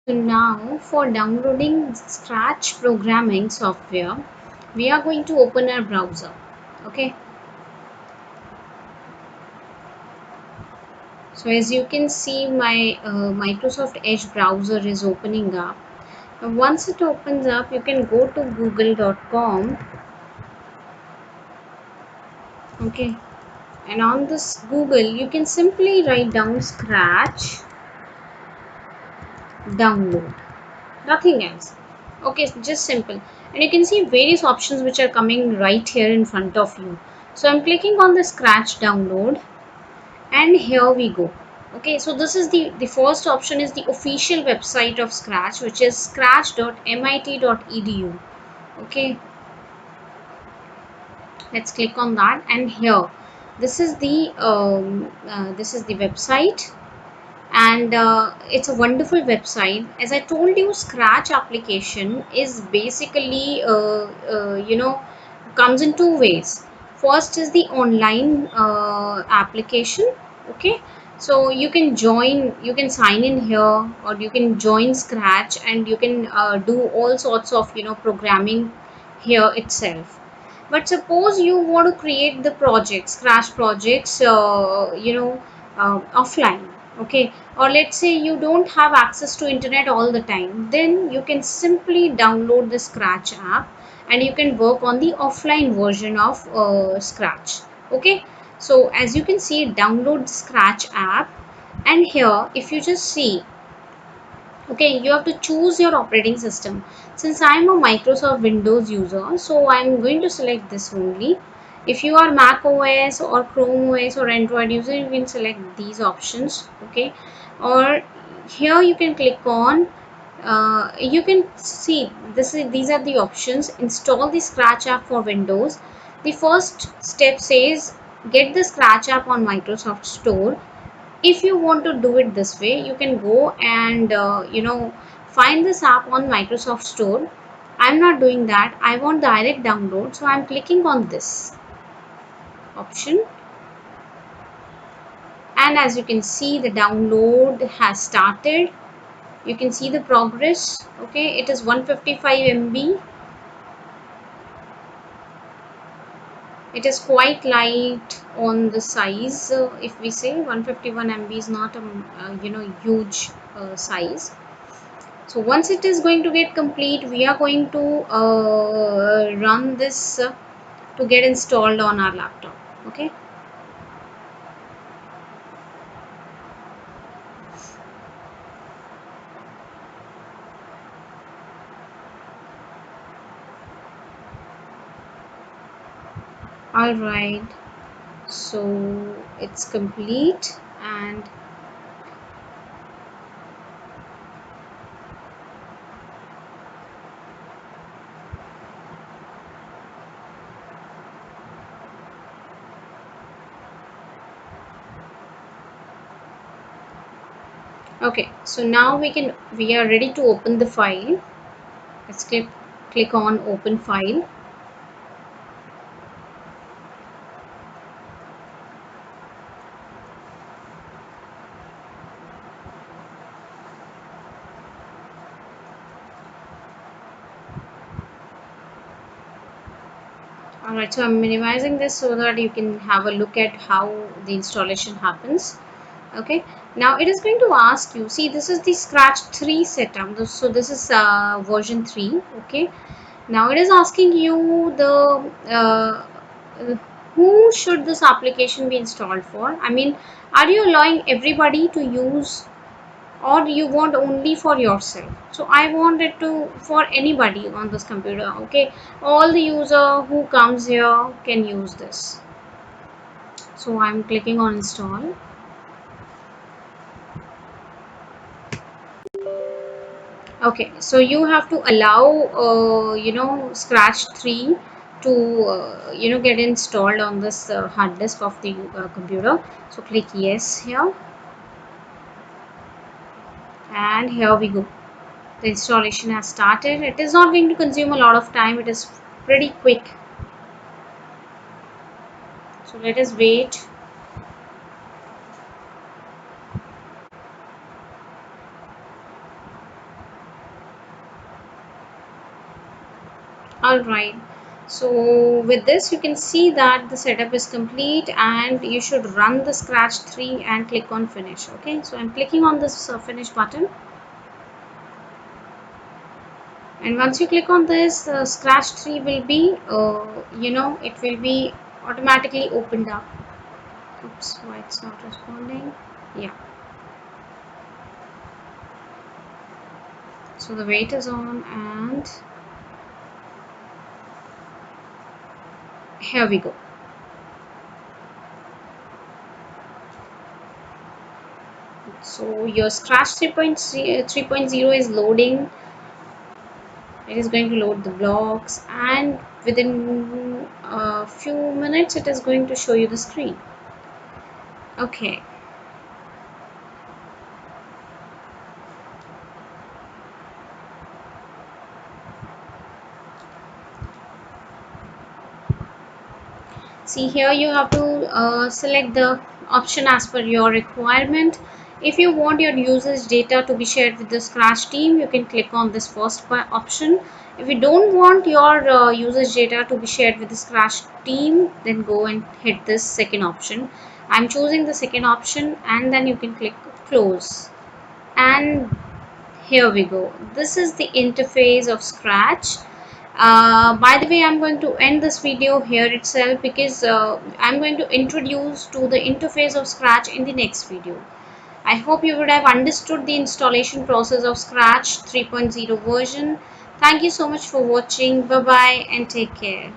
So now for downloading Scratch programming software, we are going to open our browser. Okay. So as you can see, my Microsoft Edge browser is opening up. Now once it opens up, you can go to google.com. Okay. And on this Google, you can simply write down Scratch download. Nothing else. Okay, just simple. And you can see various options which are coming right here in front of you. So I'm clicking on the Scratch download, and here we go. Okay, so this is the first option is the official website of Scratch, which is scratch.mit.edu. Okay, let's click on that, and here this is the website, and it's a wonderful website. As I told you, Scratch application is basically comes in two ways. First is the online application. Okay, so you can sign in here, or you can join Scratch, and you can do all sorts of programming here itself. But suppose you want to create the projects, Scratch projects, offline. Okay, or let's say you don't have access to internet all the time, then you can simply download the Scratch app, and you can work on the offline version of Scratch. Okay, so as you can see, download the Scratch app, and here if you just see, okay, you have to choose your operating system. Since I am a Microsoft Windows user, so I am going to select this only. If you are Mac OS or Chrome OS or Android user, you can select these options. Okay, or here you can click on you can see these are the options. Install the Scratch app for Windows. The first step says get the Scratch app on Microsoft Store. If you want to do it this way, you can go and find this app on Microsoft Store. I'm not doing that. I want direct download, so I'm clicking on this option, and as you can see, the download has started. You can see the progress. Okay, it is 155 MB. It is quite light on the size. If we say 151 MB is not a huge size. So once it is going to get complete, we are going to run this to get installed on our laptop. Okay. All right. So it's complete, and okay. So now we are ready to open the file. Let's click on open file. Alright, so I'm minimizing this so that you can have a look at how the installation happens. Okay, now it is going to ask you, see, this is the Scratch 3 setup. So this is version 3. Okay, now it is asking you the who should this application be installed for. I mean, are you allowing everybody to use, or you want only for yourself? So I want it to for anybody on this computer. Okay, all the user who comes here can use this. So I'm clicking on install. Okay, so you have to allow Scratch 3 to get installed on this hard disk of the computer. So click yes here, and here we go. The installation has started. It is not going to consume a lot of time. It is pretty quick. So let us wait. Alright, so with this you can see that the setup is complete and you should run the Scratch 3 and click on finish. Okay, so I'm clicking on this finish button, and once you click on this, Scratch 3 will be, it will be automatically opened up. Oops, why it's not responding? Yeah, so the wait is on, and here we go. So your Scratch 3.0 is loading. It is going to load the blocks, and within a few minutes it is going to show you the screen. Okay, see here you have to select the option as per your requirement. If you want your users data to be shared with the Scratch team, you can click on this first option. If you don't want your users data to be shared with the Scratch team, then go and hit this second option. I'm choosing the second option, and then you can click close. And here we go. This is the interface of Scratch. By the way, I'm going to end this video here itself, because I'm going to introduce to the interface of Scratch in the next video. I hope you would have understood the installation process of Scratch 3.0 version. Thank you so much for watching. Bye bye and take care.